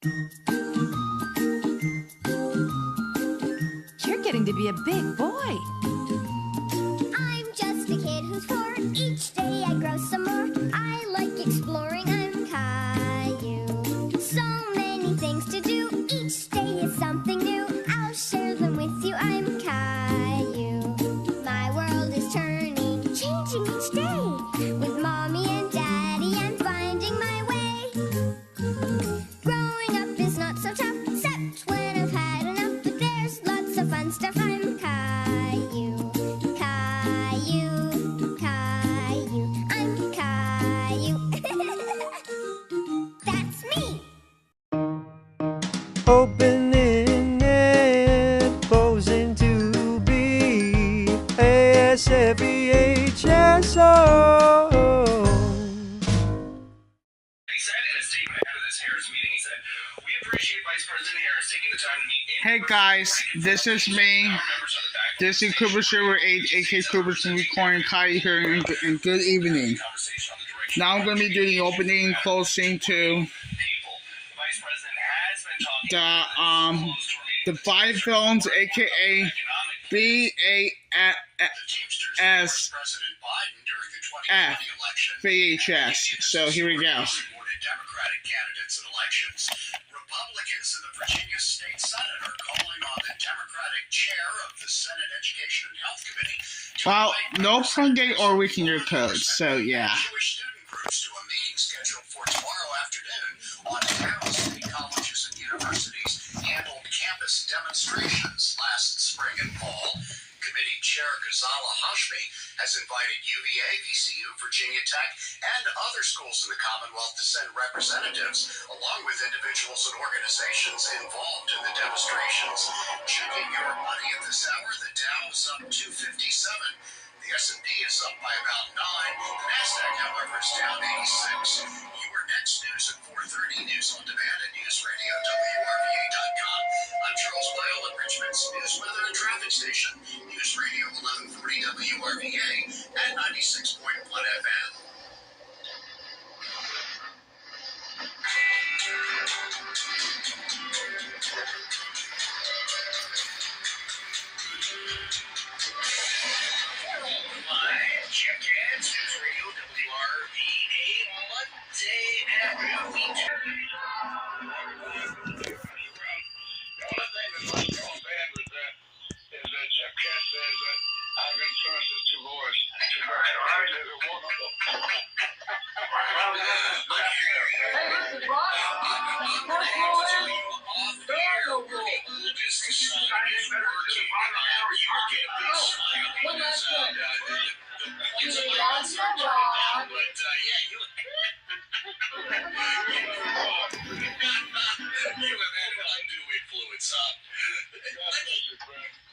You're getting to be a big boy. I'm just a kid who's 4. Each day I grow some more. I like exploring. I'm Caillou. So many things to do. Each day is something new. I'll share them with you. I'm Caillou. My world is turning, changing each day. With mommy and daddy, I'm finding my way. Growing up is not so tough, except when I've had enough. But there's lots of fun stuff. I'm Caillou. Caillou, Caillou, I'm Caillou. That's me. Opening and posing to be ASFEHSO. He said in a statement ahead of this Harris meeting, he said, "We appreciate Vice President Harris taking the time to meet." Hey guys, this is me. This is Cooper Silver 8, aka Cooperson, recording Caillou here, and good evening. Now I'm going to be doing the opening and closing to the 5 films, aka BASF VHS. So here we go. Democratic candidates in elections. Republicans in the Virginia State Senate are calling on the Democratic chair of the Senate Education and Health Committee to Well, no Sunday or weekend codes, so yeah. Jewish student groups to a meeting scheduled for tomorrow afternoon on how state colleges and universities handled campus demonstrations last spring and fall. Committee Chair Ghazala Hashmi has invited UVA, VCU, Virginia Tech, and other schools in the Commonwealth to send representatives, along with individuals and organizations involved in the demonstrations. Checking your money at this hour, the Dow is up 257. The S&P is up by about 9. The NASDAQ, however, is down 86. Your next news at 4:30. News on demand at NewsRadio.WRVA.com. I'm Charles Boyle at Richmond's News, Weather, and Traffic Station. News Radio 1140 WRVA at 96.1 FM. Check in, News Radio WRVA, Monday afternoon. The only thing that was going bad with that is that Jeff Cash says that I've influenced his divorce. Wonderful.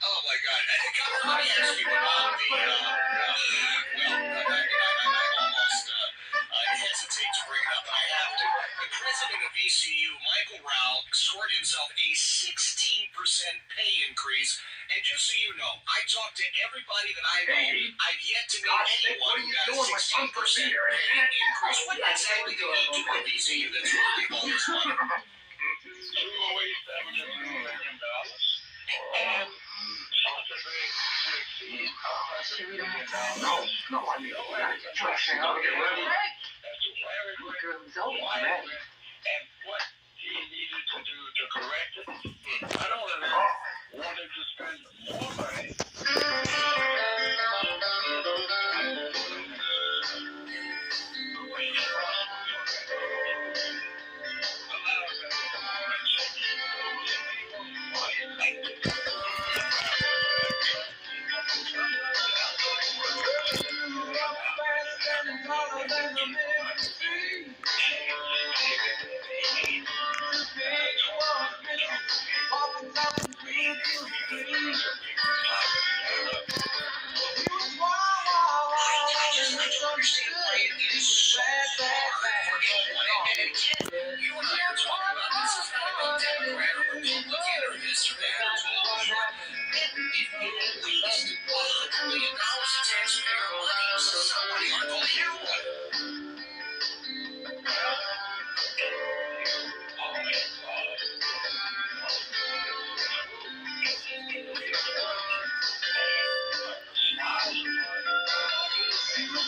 Oh my God! Let me ask you about I hesitate to bring it up, but I have to. The president of VCU, Michael Rao, scored himself a 16% pay increase. And just so you know, I talked to everybody that I know. I've yet to meet anyone who got a 16% pay increase. What exactly do you do at VCU that's worth all this money? And possibly to exceed No, I mean, trusting I'll get ready as to where it went, and what he needed to do to correct it. I don't know, wanted to spend more money.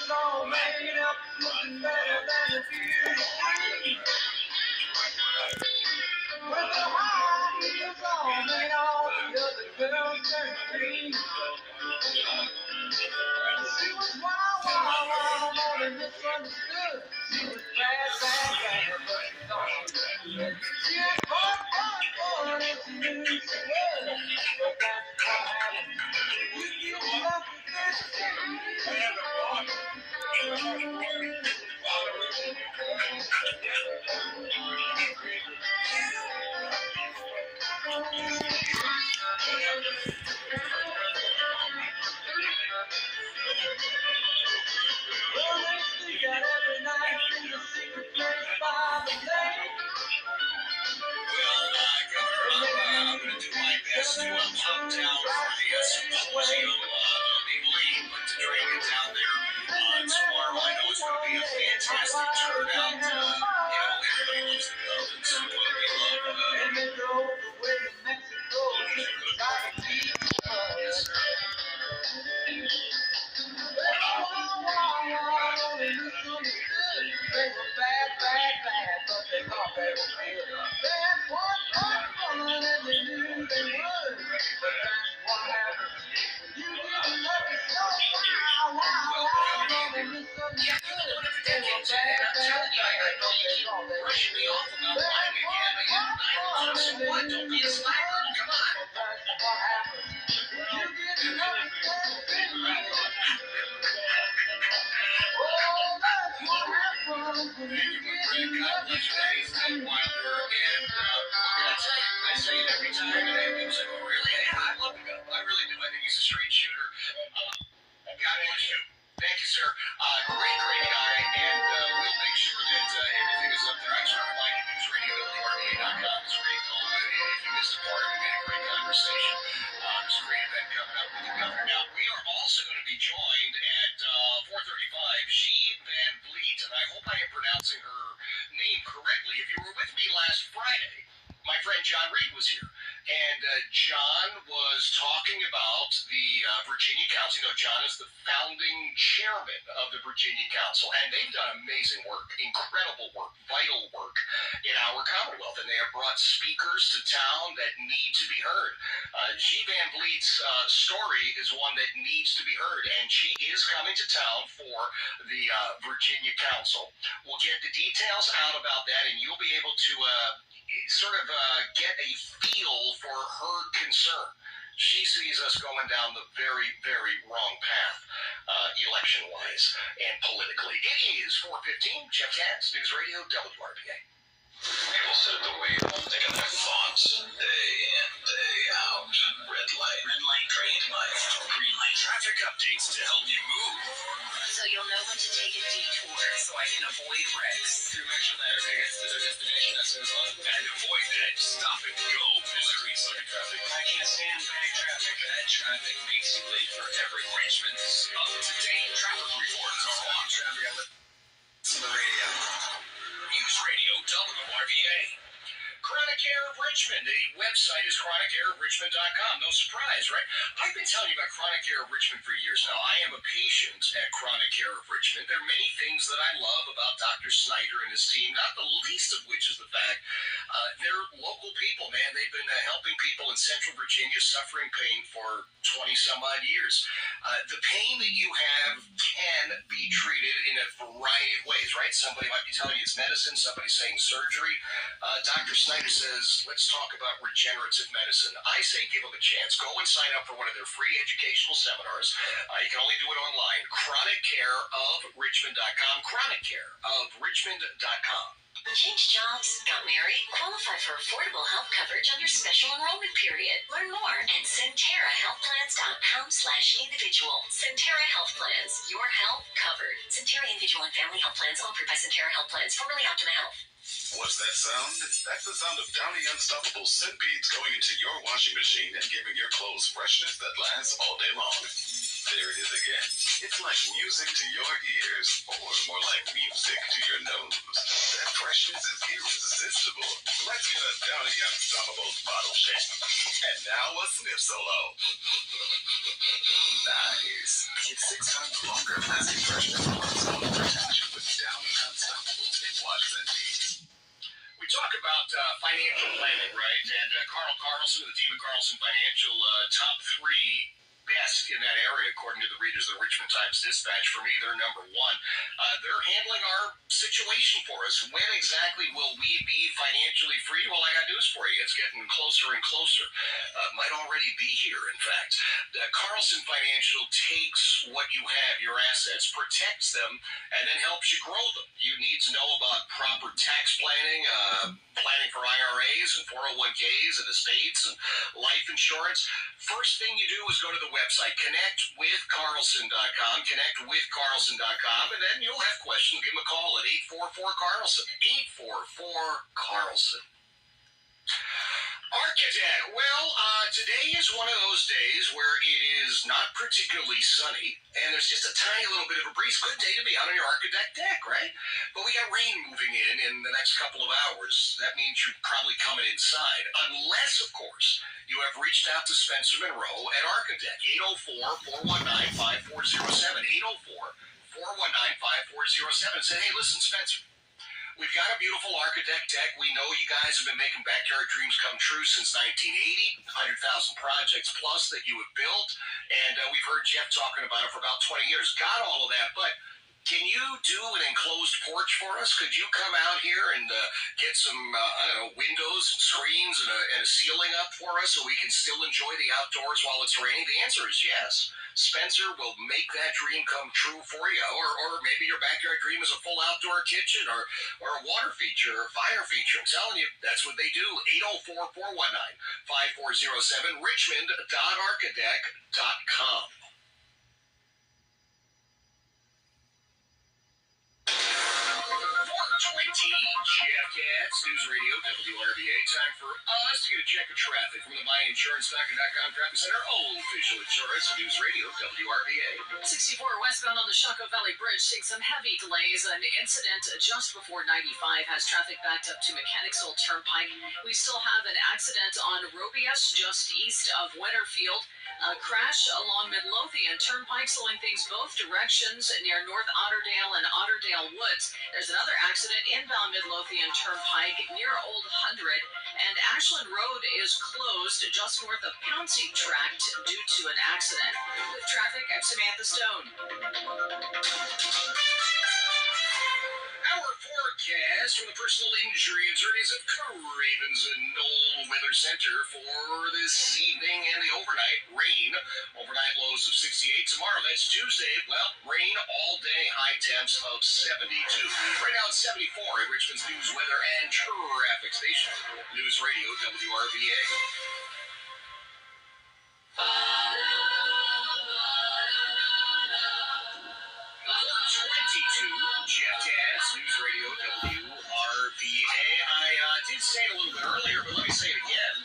was all made up, looking better than a beauty queen. With the high heels on and all the other girls turned green. She was wild, wild, wild, more than misunderstood. She was bad, bad, bad, but she thought she was good. She had fun, fun, fun, and she knew she was. But that's what happens. You get luck with this shit. Well, they sneak out every night in the secret place by the lake. Governor, I'm going to do my best to pop down for the symposium. Legally, but to drag it down there tomorrow. I know it's going to be a fantastic turnout. Everybody loves the Cubs, and so we love And they drove away to Mexico just to buy a piece of yes, sir. They misunderstood. They were bad, bad, bad, but they thought they were good. They had fun, fun, fun, and they knew they would. But that's what happens when you get lucky so wild, wild, wild, and they misunderstood. They were bad, bad, bad, but they thought they were Brushing me off about lying again, but yeah, so what? Don't be a slacker. Come on. That's what happens when you get lucky so wild. Oh, that's what happens when you get lucky so I say it every time, and people say, "Well, really? Yeah, I love the guy. I really do. I think he's a straight shooter." God bless you. Thank you, sir. Great guy, and we'll make sure that everything is up there. I just want to remind you, newsradio.WRBA.com is where you go. If you missed a part of it, we had a great conversation. There's a great event coming up with the governor. Now, we are also going to be joined at 4:35, G. Van Vliet, and I hope I am pronouncing her name correctly. If you were with me last Friday, my friend John Reed was here, and John was talking about the Virginia Council. You know, John is the founding chairman of the Virginia Council, and they've done amazing work, incredible work, vital work in our Commonwealth, and they have brought speakers to town that need to be heard. G. Van Vliet's story is one that needs to be heard, and she is coming to town for the Virginia Council. We'll get the details out about that, and you'll be able to sort of get a feel for her concern. She sees us going down the very, very wrong path, election-wise and politically. It is 4:15. Jeff Katz, News Radio, WRBA. People sit at the wheel, thinking their thoughts, day in, day out. Red light, green light, green light. Traffic updates to help you move. So you'll know when to take a detour so I can avoid wrecks. To make sure that everybody gets to their destination as soon as possible. And avoid that stop and go mystery circuit traffic. I can't stand bad traffic. Bad traffic makes you late for everything. Richmond's up-to-date traffic reports are on Traffic, I listen to the radio. News Radio WRVA. Chronic Care of Richmond. The website is chronic-care-of-richmond.com. No surprise, right? I've been telling you about Chronic Care of Richmond for years now. I am a patient at Chronic Care of Richmond. There are many things that I love about Dr. Snyder and his team, not the least of which is the fact they're local people, man. They've been helping people in Central Virginia suffering pain for 20-some-odd years. The pain that you have can be treated in a variety of ways, right? Somebody might be telling you it's medicine. Somebody's saying surgery. Dr. Snyder says, let's talk about regenerative medicine. I say give them a chance. Go and sign up for one of their free educational seminars. You can only do it online. ChronicCareOfRichmond.com. ChronicCareOfRichmond.com. Changed jobs, got married, qualify for affordable health coverage under special enrollment period. Learn more at CenterraHealthPlans.com/individual. Centerra Health Plans, your health covered. Centerra Individual and Family Health Plans offered by Centerra Health Plans, formerly Optima Health. What's that sound? That's the sound of Downy Unstoppable scent beads going into your washing machine and giving your clothes freshness that lasts all day long. There it is again. It's like music to your ears, or more like music to your nose. That freshness is irresistible. Let's get a Downy Unstoppable bottle shake. And now a sniff solo. Nice. It's 6 times longer lasting freshness. Carlson Financial, top 3 best in that area, according to the readers of the Richmond Times-Dispatch. For me, they're number 1. They're handling our situation for us. When exactly will we be financially free? Well, I got news for you. It's getting closer and closer. Might already be here, in fact. Carlson Financial takes what you have, your assets, protects them, and then helps you grow them. You need to know about proper tax planning, planning for IRAs and 401ks and estates and life insurance. First thing you do is go to the website, connectwithcarlson.com, connectwithcarlson.com, and then you'll have questions. Give them a call at 844-CARLSON, 844-CARLSON. Architect, well, today is one of those days where it is not particularly sunny, and there's just a tiny little bit of a breeze. Good day to be out on your Architect deck, right? But we got rain moving in the next couple of hours. That means you're probably coming inside, unless, of course, you have reached out to Spencer Monroe at Architect, 804-419-5407, 804-419-5407, and say, hey, listen, Spencer, we've got a beautiful Architect deck. We know you guys have been making backyard dreams come true since 1980, 100,000 projects plus that you have built, and we've heard Jeff talking about it for about 20 years. Got all of that, but can you do an enclosed porch for us? Could you come out here and get some, windows, screens, and a ceiling up for us so we can still enjoy the outdoors while it's raining? The answer is yes. Spencer will make that dream come true for you. Or maybe your backyard dream is a full outdoor kitchen or a water feature or fire feature. I'm telling you, that's what they do. 804-419-5407, richmond.architect.com. 420 Jeff Katz, News Radio, WRBA. Time for us to get a check of traffic from the MyInsuranceDoctor.com Traffic Center, official insurance of News Radio, WRBA. 64 westbound on the Shockoe Valley Bridge seeing some heavy delays. An incident just before 95 has traffic backed up to Mechanicsville Turnpike. We still have an accident on Robius just east of Weatherfield. A crash along Midlothian Turnpike, slowing things both directions near North Otterdale and Otterdale Woods. There's another accident inbound Midlothian Turnpike near Old Hundred, and Ashland Road is closed just north of Pouncey Tract due to an accident. With traffic, I'm Samantha Stone. Our forecast from the personal injury attorneys of Cravens and Knoll Weather Center for this evening and the overnight. Rain, overnight lows of 68. Tomorrow, that's Tuesday, well, rain all day, high temps of 72. Right now it's 74 at Richmond's News, Weather, and Traffic Station. News Radio, WRVA. 22 Jeff Katz, News Radio, WRVA. I did say it a little bit earlier, but let me say it again.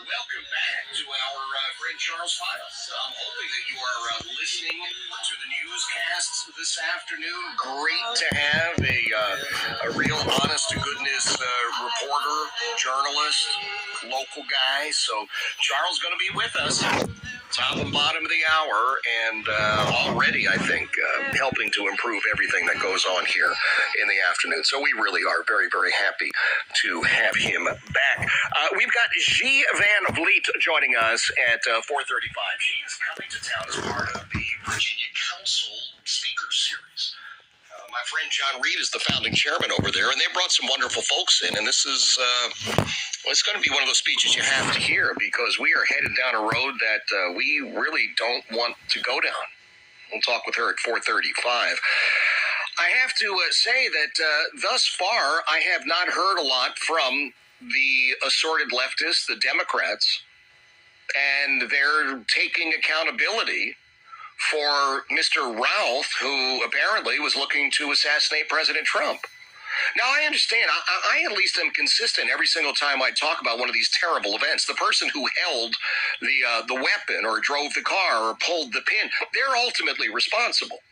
Welcome back to our friend Charles Files. I'm hoping that you are listening to the newscasts this afternoon. Great to have a real honest-to-goodness reporter, journalist, local guy. So Charles going to be with us. Top and bottom of the hour, and already, I think, helping to improve everything that goes on here in the afternoon. So we really are very, very happy to have him back. We've got G. Van Vliet joining us at 4:35. She is coming to town as part of the Virginia Council Speaker Series. My friend John Reed is the founding chairman over there, and they brought some wonderful folks in, and this is... it's going to be one of those speeches you have to hear because we are headed down a road that we really don't want to go down. We'll talk with her at 4:35. I have to say that thus far, I have not heard a lot from the assorted leftists, the Democrats, and they're taking accountability for Mr. Routh, who apparently was looking to assassinate President Trump. Now, I understand. I at least am consistent every single time I talk about one of these terrible events. The person who held the weapon or drove the car or pulled the pin, they're ultimately responsible.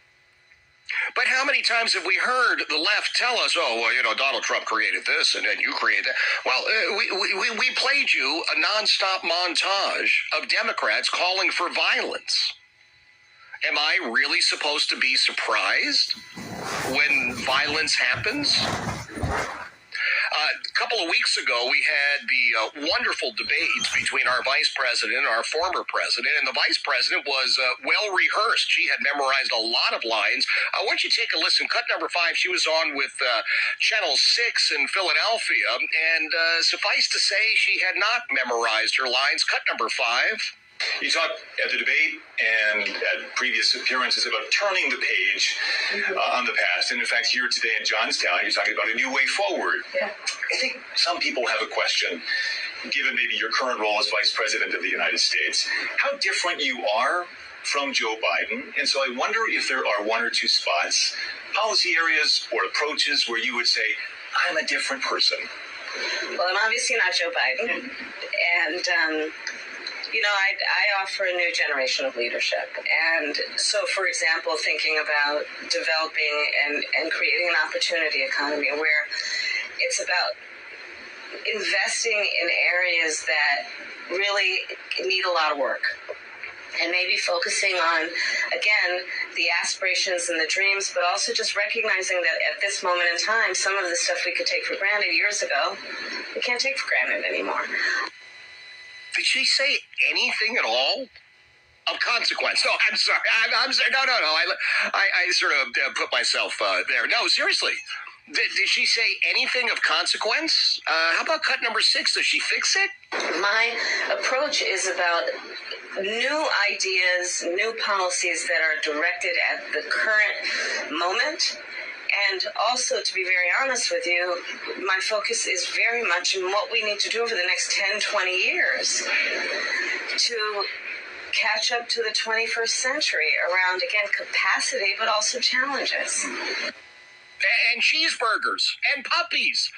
But how many times have we heard the left tell us, oh, well, Donald Trump created this and then you created that? Well, we played you a nonstop montage of Democrats calling for violence. Am I really supposed to be surprised when violence happens? A couple of weeks ago, we had the wonderful debates between our vice president and our former president, and the vice president was well-rehearsed. She had memorized a lot of lines. Why don't you take a listen? Cut number 5, she was on with Channel 6 in Philadelphia, and suffice to say, she had not memorized her lines. Cut number 5. You talked at the debate and at previous appearances about turning the page on the past. And in fact, here today in Johnstown, you're talking about a new way forward. Yeah. I think some people have a question, given maybe your current role as Vice President of the United States, how different you are from Joe Biden. And so I wonder if there are one or two spots, policy areas or approaches where you would say, I'm a different person. Well, I'm obviously not Joe Biden. And, I offer a new generation of leadership. And so, for example, thinking about developing and creating an opportunity economy where it's about investing in areas that really need a lot of work. And maybe focusing on, again, the aspirations and the dreams, but also just recognizing that at this moment in time, some of the stuff we could take for granted years ago, we can't take for granted anymore. Did she say anything at all of consequence? No, I'm sorry. I'm sorry. No. I sort of put myself there. No, seriously. Did she say anything of consequence? How about cut number 6? Does she fix it? My approach is about new ideas, new policies that are directed at the current moment. And also, to be very honest with you, my focus is very much in what we need to do over the next 10, 20 years to catch up to the 21st century around, again, capacity, but also challenges. And cheeseburgers, and puppies,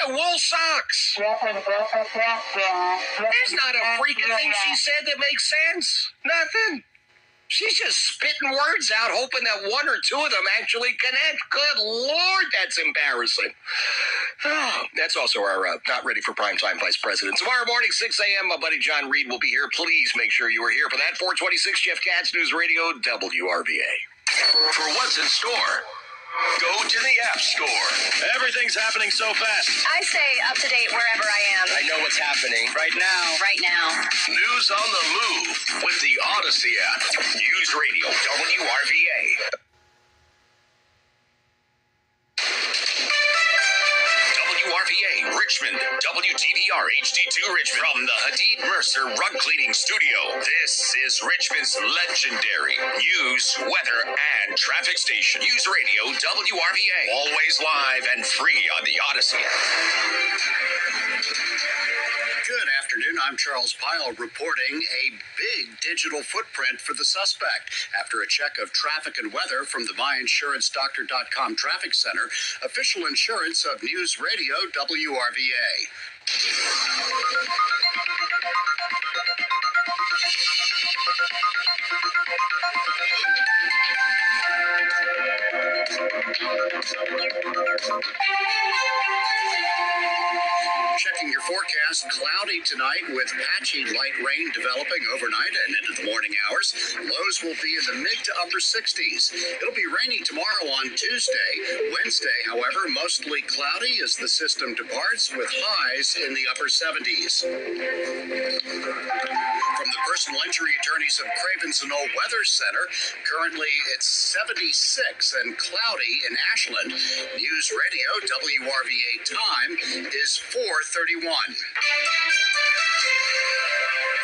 wool socks. There's not a freaking thing she said that makes sense. Nothing. She's just spitting words out, hoping that one or two of them actually connect. Good Lord, that's embarrassing. Oh, that's also our not ready for primetime vice president. Tomorrow morning, 6 a.m., my buddy John Reed will be here. Please make sure you are here for that. 426 Jeff Katz, News Radio, WRVA. For what's in store, go to the App Store. Everything's happening so fast. I stay up to date wherever I am. I know what's happening Right now. Right now. News on the move with the Odyssey app. News Radio, WRVA. WRVA Richmond, WTVR HD2 Richmond. From the Hadid Mercer Rug Cleaning Studio, this is Richmond's legendary news, weather, and traffic station. News Radio, WRVA. Always live and free on the Odyssey app. Good afternoon. I'm Charles Pyle reporting a big digital footprint for the suspect. After a check of traffic and weather from the MyInsuranceDoctor.com Traffic Center, official insurance of News Radio WRVA. Checking your forecast, cloudy tonight with patchy light rain developing overnight and into the morning hours. Lows will be in the mid to upper 60s. It'll be rainy tomorrow on Tuesday. Wednesday, however, mostly cloudy as the system departs with highs in the upper 70s. From the personal injury attorneys of Cravens and Old Weather Center, currently it's 76 and cloudy in Ashland. News Radio WRVA time is 4:31.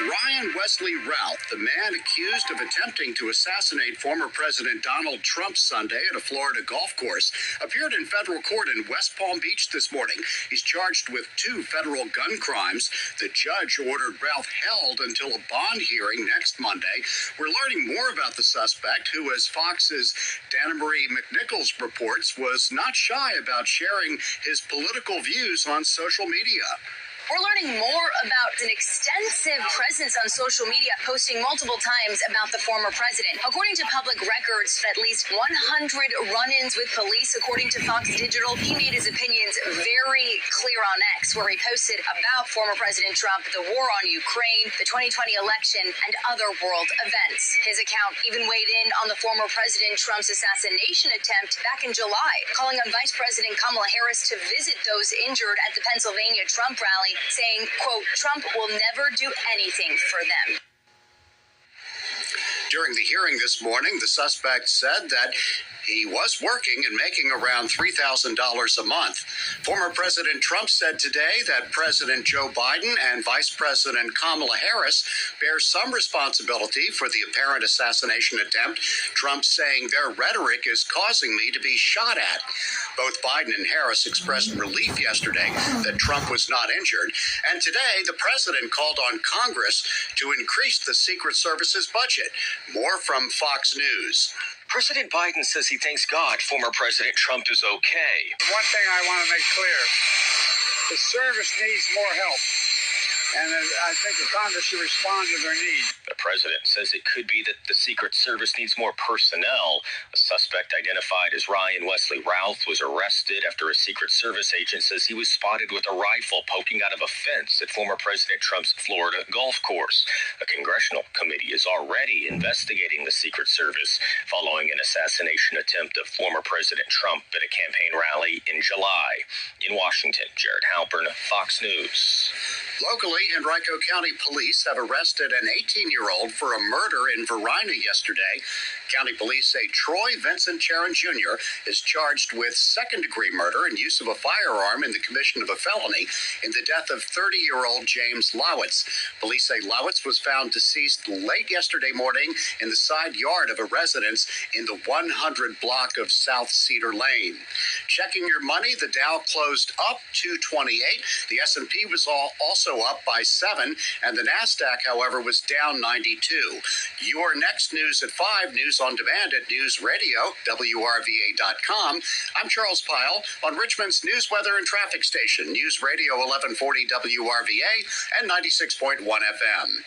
Ryan Wesley Routh, the man accused of attempting to assassinate former President Donald Trump Sunday at a Florida golf course, appeared in federal court in West Palm Beach this morning. He's charged with 2 federal gun crimes. The judge ordered Routh held until a bond hearing next Monday. We're learning more about the suspect, who, as Fox's Dana Marie McNichols reports, was not shy about sharing his political views on social media. We're learning more about an extensive presence on social media, posting multiple times about the former president. According to public records, at least 100 run-ins with police. According to Fox Digital, he made his opinions very clear on X, where he posted about former President Trump, the war on Ukraine, the 2020 election, and other world events. His account even weighed in on the former President Trump's assassination attempt back in July, calling on Vice President Kamala Harris to visit those injured at the Pennsylvania Trump rally, saying, quote, Trump will never do anything for them. During the hearing this morning, the suspect said that he was working and making around $3,000 a month. Former President Trump said today that President Joe Biden and Vice President Kamala Harris bear some responsibility for the apparent assassination attempt, Trump saying their rhetoric is causing me to be shot at. Both Biden and Harris expressed relief yesterday that Trump was not injured, and today the president called on Congress to increase the Secret Service's budget. More from Fox News. President Biden says he thanks God former President Trump is okay. One thing I want to make clear, the service needs more help, and I think the Congress should respond to their needs. The president says it could be that the Secret Service needs more personnel. A suspect identified as Ryan Wesley Routh was arrested after a Secret Service agent says he was spotted with a rifle poking out of a fence at former President Trump's Florida golf course. A congressional committee is already investigating the Secret Service following an assassination attempt of former President Trump at a campaign rally in July. In Washington, Jared Halpern, Fox News. Locally, Henrico County Police have arrested an 18-year-old for a murder in Verina yesterday. County police say Troy Vincent Charon Jr. is charged with second-degree murder and use of a firearm in the commission of a felony in the death of 30-year-old James Lowitz. Police say Lowitz was found deceased late yesterday morning in the side yard of a residence in the 100 block of South Cedar Lane. Checking your money, the Dow closed up 228. The S&P was also up by 7, and the NASDAQ, however, was down 92. Your next news at 5, news on demand at News Radio, WRVA.com. I'm Charles Pyle on Richmond's news, weather, and traffic station, News Radio 1140 WRVA and 96.1 FM.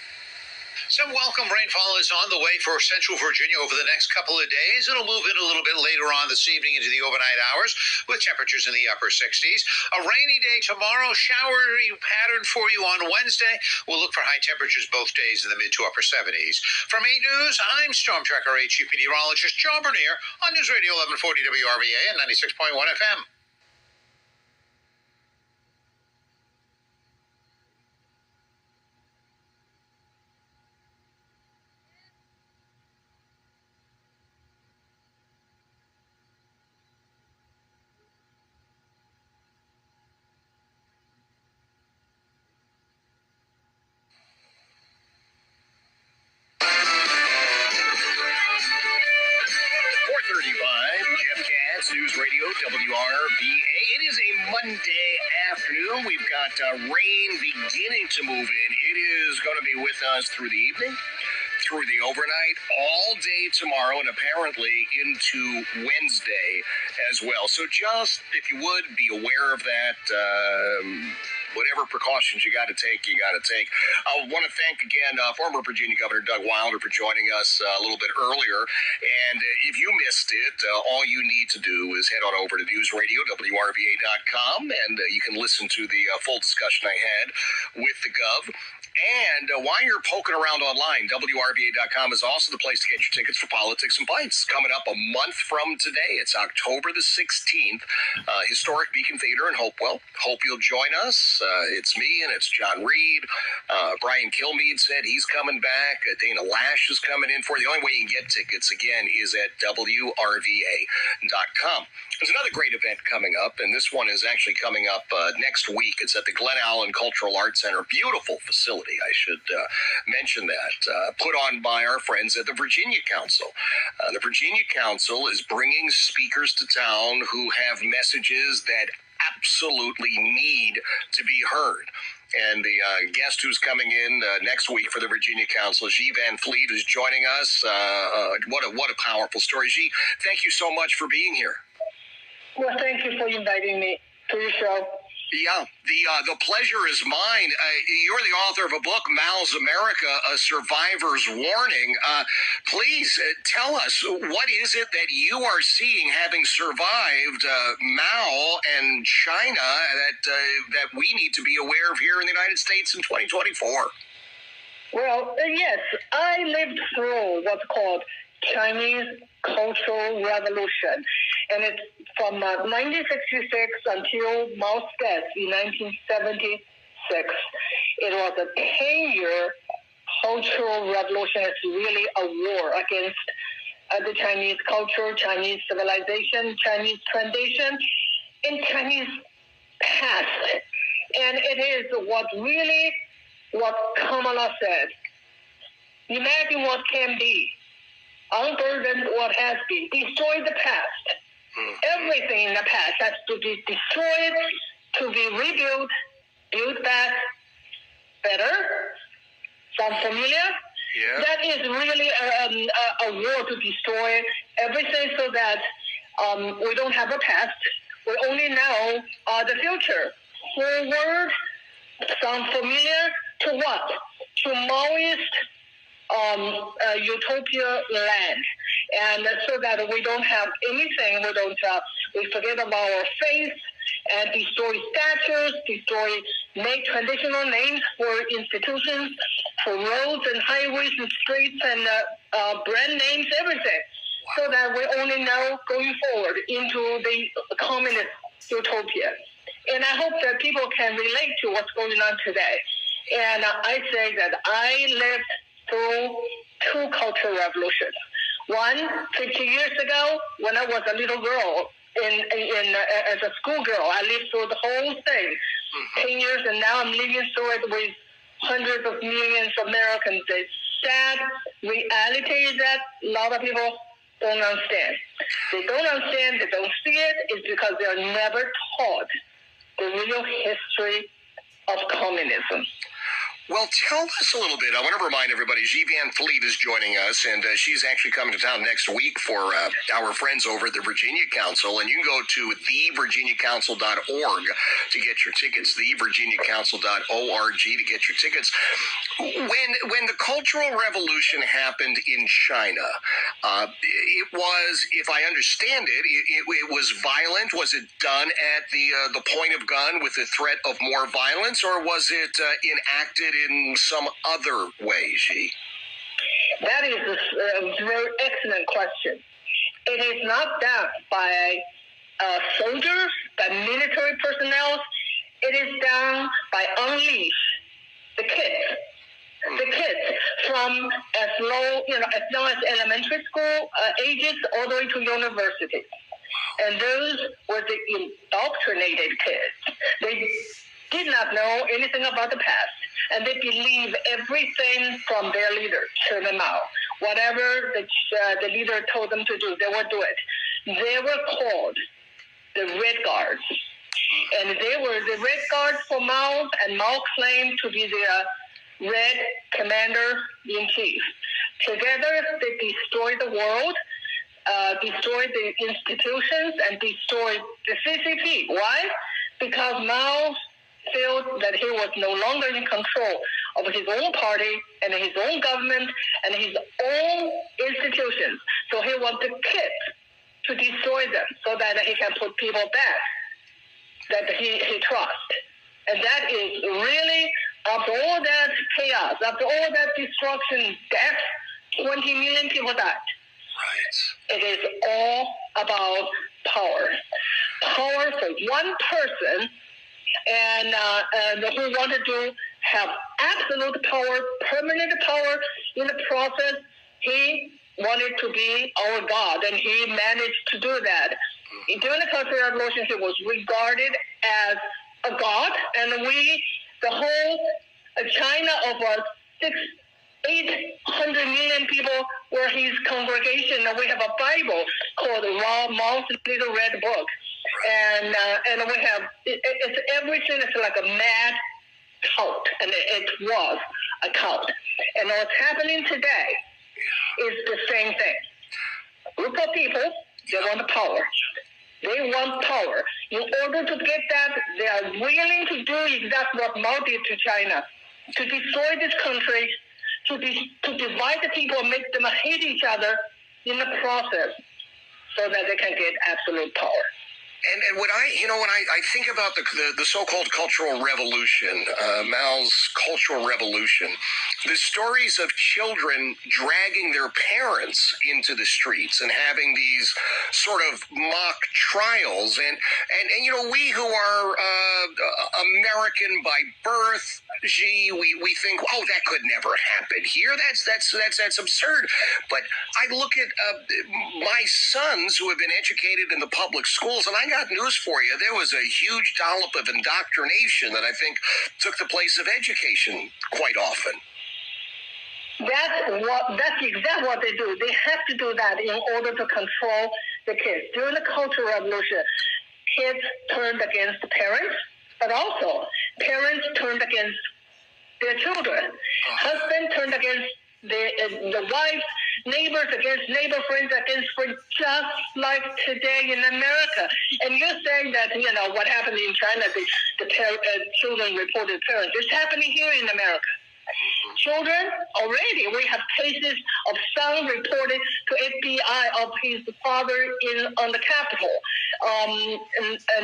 Some welcome rainfall is on the way for central Virginia over the next couple of days. It'll move in a little bit later on this evening into the overnight hours with temperatures in the upper 60s. A rainy day tomorrow, showery pattern for you on Wednesday. We'll look for high temperatures both days in the mid to upper 70s. From 8 News, I'm Storm Tracker 8 Chief Meteorologist John Bernier on News Radio 1140 WRVA and 96.1 FM. News Radio, WRVA. It is a Monday afternoon. We've got rain beginning to move in. It is going to be with us through the evening, through the overnight, all day tomorrow, and apparently into Wednesday as well. So just, if you would, be aware of that. Whatever precautions you got to take, you got to take. I want to thank again former Virginia Governor Doug Wilder for joining us a little bit earlier. And if you missed it, all you need to do is head on over to News Radio, WRVA.com, and you can listen to the full discussion I had with the Gov. And while you're poking around online, WRVA.com is also the place to get your tickets for Politics and Bites. Coming up a month from today, it's October the 16th, historic Beacon Theater in Hopewell. Hope you'll join us. It's me and it's John Reed. Brian Kilmeade said he's coming back. Dana Lash is coming in for you. The only way you can get tickets, again, is at WRVA.com. There's another great event coming up, and this one is actually coming up next week. It's at the Glen Allen Cultural Arts Center. Beautiful facility, I should mention that. Put on by our friends at the Virginia Council. The Virginia Council is bringing speakers to town who have messages that absolutely need to be heard. And the guest who's coming in next week for the Virginia Council, G. Van Fleet, who's joining us. What a powerful story. G, thank you so much for being here. Well, thank you for inviting me to your show. Yeah, the pleasure is mine. You're the author of a book, Mao's America, A Survivor's Warning. Please tell us, what is it that you are seeing, having survived Mao and China, that we need to be aware of here in the United States in 2024? Well, yes, I lived through what's called Chinese Cultural Revolution, and it's from 1966 until Mao's death in 1976. It was a 10-year cultural revolution. It's really a war against the Chinese culture, Chinese civilization, Chinese tradition, and Chinese past. And it is what Kamala said. Imagine what can be. Unburden what has been. Destroy the past. Everything in the past has to be destroyed, to be rebuilt, built back better. Sound familiar? Yeah. That is really a war to destroy everything so that we don't have a past. We only know the future. Forward. Sound familiar? To what? To Maoist utopia land, and so that we don't have anything, we forget about our faith and destroy statues, make traditional names for institutions, for roads and highways and streets and brand names, everything, so that we only know going forward into the communist utopia. And I hope that people can relate to what's going on today. And I say that I lived through two cultural revolutions. One, 50 years ago, when I was a little girl, as a schoolgirl, I lived through the whole thing. 10 years, and now I'm living through it with hundreds of millions of Americans. The sad reality is that a lot of people don't understand. They don't understand, they don't see it, it's because they're never taught the real history of communism. Well, tell us a little bit. I want to remind everybody, Xi Van Fleet is joining us, and she's actually coming to town next week for our friends over at the Virginia Council. And you can go to thevirginiacouncil.org to get your tickets, thevirginiacouncil.org to get your tickets. When the Cultural Revolution happened in China, it was, if I understand it, it was violent. Was it done at the point of gun with the threat of more violence, or was it enacted in some other way, Xi? That is a very excellent question. It is not done by soldiers, by military personnel. It is done by unleash the kids. The kids from as low as elementary school ages all the way to university. And those were the indoctrinated kids. They did not know anything about the past. And they believe everything from their leader, Chairman Mao. Whatever the leader told them to do, they would do it. They were called the Red Guards. And they were the Red Guards for Mao, and Mao claimed to be the Red Commander-in-Chief. Together, they destroyed the world, destroyed the institutions, and destroyed the CCP. Why? Because Mao felt that he was no longer in control of his own party and his own government and his own institutions. So he wanted kids to destroy them so that he can put people back that he trusts. And that is really, after all that chaos, after all that destruction, death, 20 million people died. Right. It is all about power. Power for one person, and who wanted to have absolute power, permanent power in the process. He wanted to be our God, and he managed to do that. During the Cultural Revolution, he was regarded as a god, and the whole China of 800 million people were his congregation, and we have a Bible called Mao's Little Red Book. And we have, it's everything is like a mad cult, and it was a cult. And what's happening today is the same thing. Group of people, they want the power. They want power. In order to get that, they are willing to do exactly what Mao did to China, to destroy this country, to divide the people, make them hate each other in the process, so that they can get absolute power. And when I think about the so-called Cultural Revolution, Mao's Cultural Revolution, the stories of children dragging their parents into the streets and having these sort of mock trials, and we who are American by birth, we think, oh, that could never happen here. That's absurd. But I look at my sons who have been educated in the public schools, and I got news for you. There was a huge dollop of indoctrination that I think took the place of education quite often. That's exactly what they do. They have to do that in order to control the kids. During the Cultural Revolution, kids turned against the parents, but also parents turned against their children. Husband turned against the wife, neighbors against neighbor, friends against friends, just like today in America. And you're saying that, what happened in China, the children reported parents. It's happening here in America. Children, already we have cases of son reported to FBI of his father on the Capitol on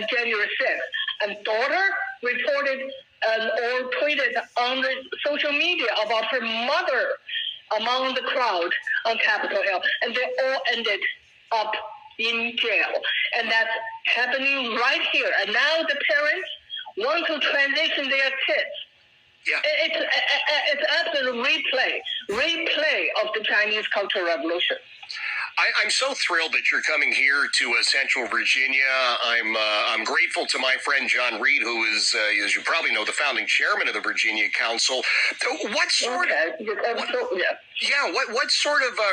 January 6th. And daughter reported or tweeted on the social media about her mother among the crowd on Capitol Hill. And they all ended up in jail. And that's happening right here. And now the parents want to transition their kids. Yeah. It's absolute replay of the Chinese Cultural Revolution. I'm so thrilled that you're coming here to Central Virginia. I'm grateful to my friend John Reed, who is, as you probably know, the founding chairman of the Virginia Council. What sort of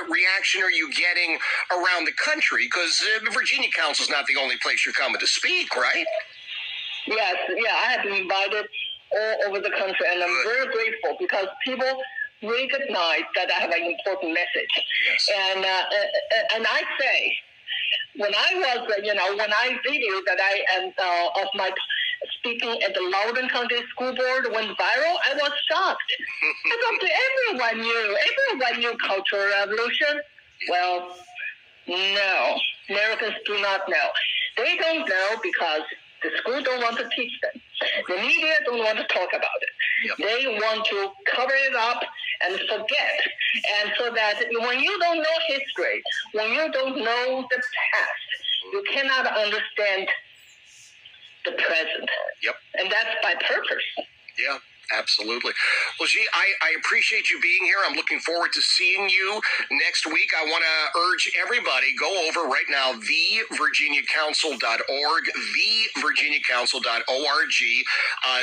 reaction are you getting around the country? Because the Virginia Council is not the only place you're coming to speak, right? Yes, I have been invited all over the country, and I'm very grateful because people recognize that I have an important message. Yes. And I say, when I was, when I videoed that I am of my speaking at the Loudoun County School Board went viral, I was shocked. I thought everyone knew Cultural Revolution. Well, no, Americans do not know. They don't know because the school don't want to teach them. The media don't want to talk about it. Yep. They want to cover it up and forget. And so that when you don't know history, when you don't know the past, you cannot understand the present. Yep. And that's by purpose. Yeah. Absolutely. Well, Xi, I appreciate you being here. I'm looking forward to seeing you next week. I want to urge everybody, go over right now, thevirginiacouncil.org, thevirginiacouncil.org.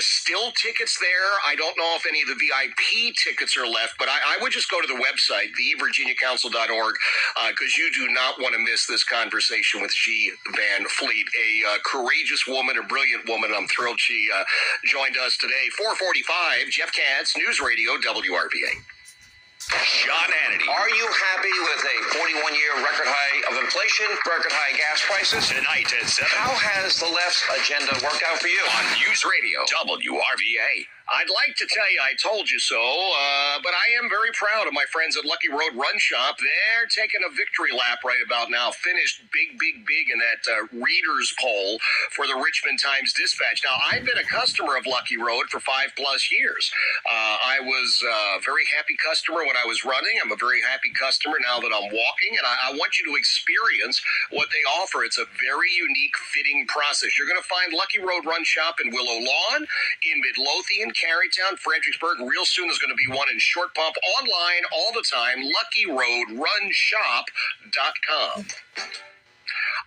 Still tickets there. I don't know if any of the VIP tickets are left, but I would just go to the website, thevirginiacouncil.org, because you do not want to miss this conversation with Xi Van Fleet, a courageous woman, a brilliant woman. I'm thrilled she joined us today. 4:45. Jeff Katz, News Radio, WRVA. Sean Hannity. Are you happy with a 41-year record high of inflation, record high gas prices? Tonight at 7. How has the left's agenda worked out for you? On News Radio, WRVA. I'd like to tell you I told you so, but I am very proud of my friends at Lucky Road Run Shop. They're taking a victory lap right about now. Finished big in that readers poll for the Richmond Times-Dispatch. Now, I've been a customer of Lucky Road for 5+ years. I was a very happy customer when I was running. I'm a very happy customer now that I'm walking, and I want you to experience what they offer. It's a very unique fitting process. You're going to find Lucky Road Run Shop in Willow Lawn, in Midlothian, Carytown, Fredericksburg. Real soon there's going to be one in Short Pump. Online all the time, LuckyRoadRunShop.com.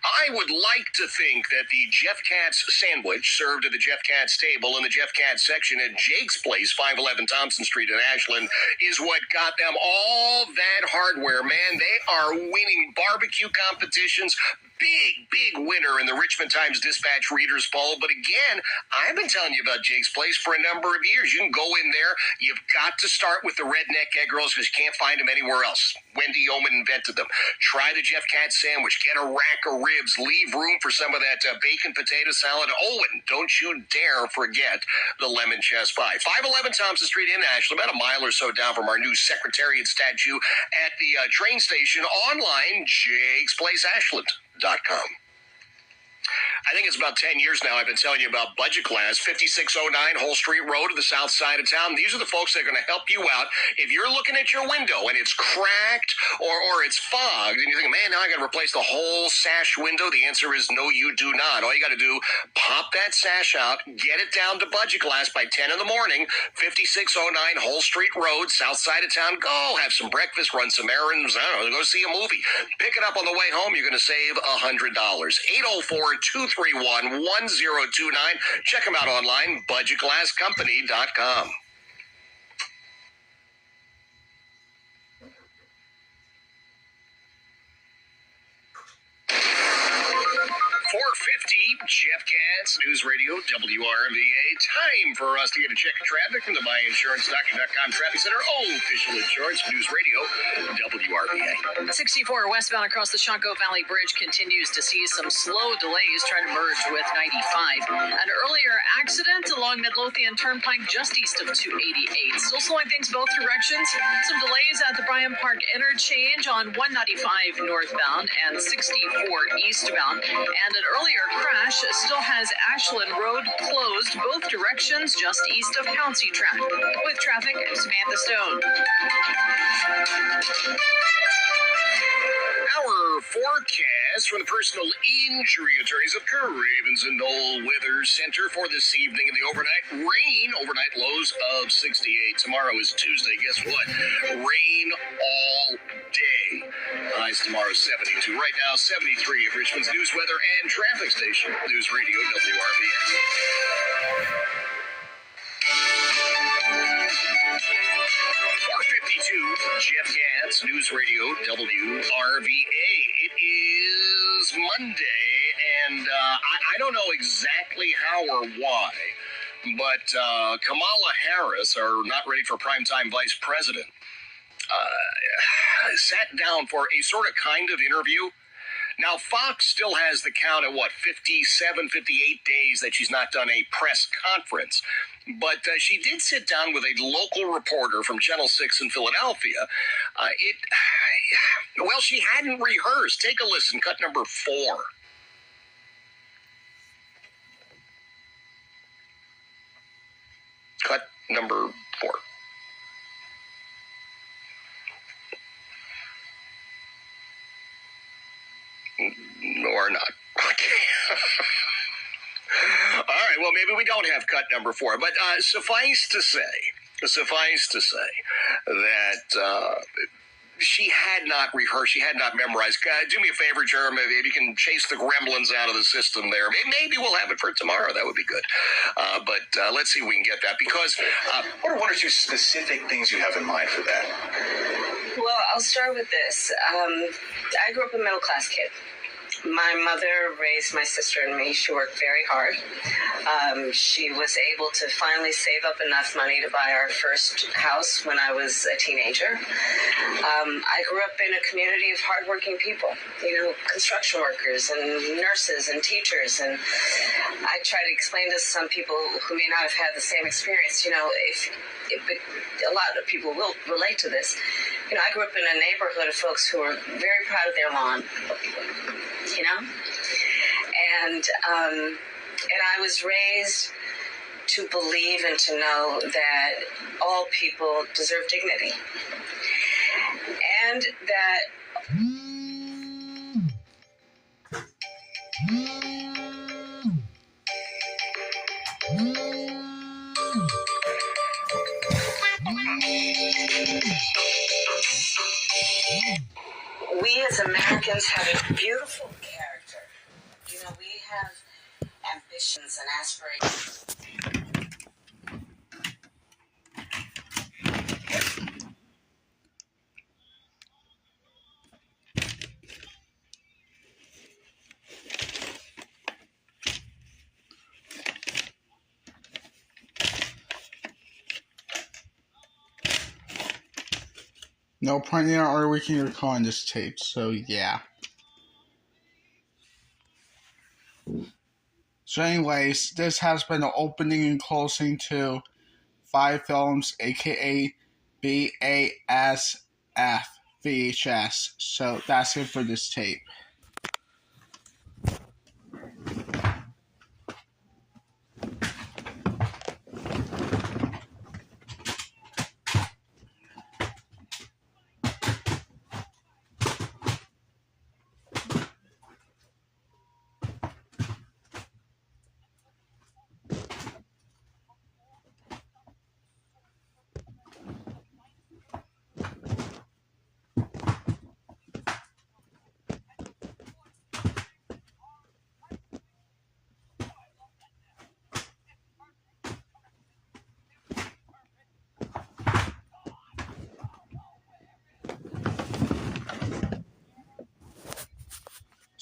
I would like to think that the Jeff Katz sandwich served at the Jeff Katz table in the Jeff Katz section at Jake's Place, 511 Thompson Street in Ashland, is what got them all that hardware. Man, they are winning barbecue competitions, big winner in the Richmond Times-Dispatch Readers Poll. But again, I've been telling you about Jake's Place for a number of years. You can go in there. You've got to start with the redneck egg rolls because you can't find them anywhere else. Wendy Yeoman invented them. Try the Jeff Katz sandwich. Get a rack of ribs. Leave room for some of that bacon potato salad. Oh, and don't you dare forget the lemon chest pie. 511 Thompson Street in Ashland, about a mile or so down from our new Secretariat statue at the train station. Online, jakesplaceashland.com. I think it's about 10 years now I've been telling you about Budget Glass, 5609 Whole Street Road to the south side of town. These are the folks that are going to help you out. If you're looking at your window and it's cracked or it's fogged and you think, man, now I got to replace the whole sash window, the answer is no, you do not. All you got to do, pop that sash out, get it down to Budget Glass by 10 in the morning, 5609 Whole Street Road, south side of town. Go have some breakfast, run some errands, I don't know, go see a movie. Pick it up on the way home. You're going to save $100. 804-231-1029. Check them out online, budgetglasscompany.com. 450, Jeff Katz, News Radio, WRMVA. Time for us to get a check of traffic from the buyinsurance.com Traffic Center, official insurance, News Radio, WRVA. 64 westbound across the Chaco Valley Bridge continues to see some slow delays trying to merge with 95. An earlier accident along Midlothian Turnpike just east of 288. Still slowing things both directions. Some delays at the Bryan Park interchange on 195 northbound and 64 eastbound. And an earlier crash still has Ashland Road closed both directions just east of Pouncy-Track. With traffic, Samantha Stone. Our forecast from the personal injury attorneys of Cravens and Knoll Weather Center for this evening in the overnight. Rain, overnight lows of 68. Tomorrow is Tuesday. Guess what? Rain all day. Highs tomorrow 72. Right now 73 of Richmond's news, weather, and traffic station. News Radio WRVA. 452, Jeff Katz, News Radio, WRVA. It is Monday, and I don't know exactly how or why, but Kamala Harris, our not ready for primetime vice president, sat down for a sort of kind of interview. Now, Fox still has the count at, 57, 58 days that she's not done a press conference. But she did sit down with a local reporter from Channel 6 in Philadelphia. Well, she hadn't rehearsed. Take a listen, cut number 4. Cut number 4. Or not. All right, well, maybe we don't have cut number 4, but suffice to say that she had not rehearsed, she had not memorized. Do me a favor, Jeremy, if you can chase the gremlins out of the system there. Maybe we'll have it for tomorrow. That would be good. But let's see if we can get that, because What are one or two specific things you have in mind for that? Well, I'll start with this. I grew up a middle-class kid. My mother raised my sister and me. She worked very hard. She was able to finally save up enough money to buy our first house when I was a teenager. I grew up in a community of hardworking people, construction workers and nurses and teachers. And I try to explain to some people who may not have had the same experience, if a lot of people will relate to this. I grew up in a neighborhood of folks who were very proud of their lawn. And I was raised to believe and to know that all people deserve dignity. And that we as Americans have a beautiful character. We have ambitions and aspirations. No printing or we can record this tape, so yeah. So anyways, this has been the opening and closing to 5 Films, aka BASF VHS. So that's it for this tape.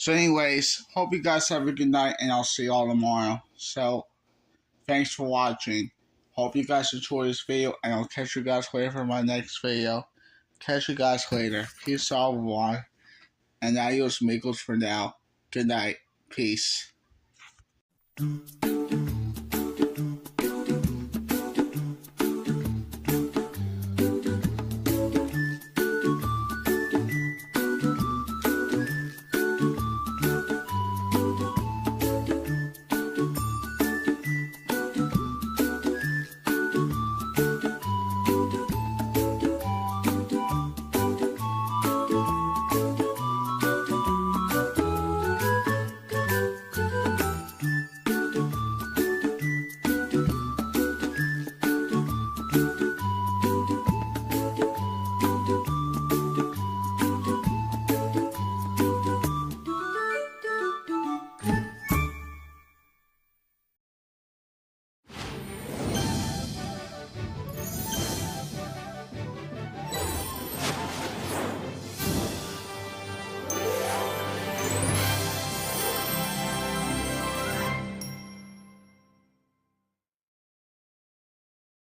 So anyways, hope you guys have a good night and I'll see y'all tomorrow. So thanks for watching. Hope you guys enjoy this video and I'll catch you guys later for my next video. Catch you guys later. Peace out everyone. And adios amigos for now. Good night. Peace.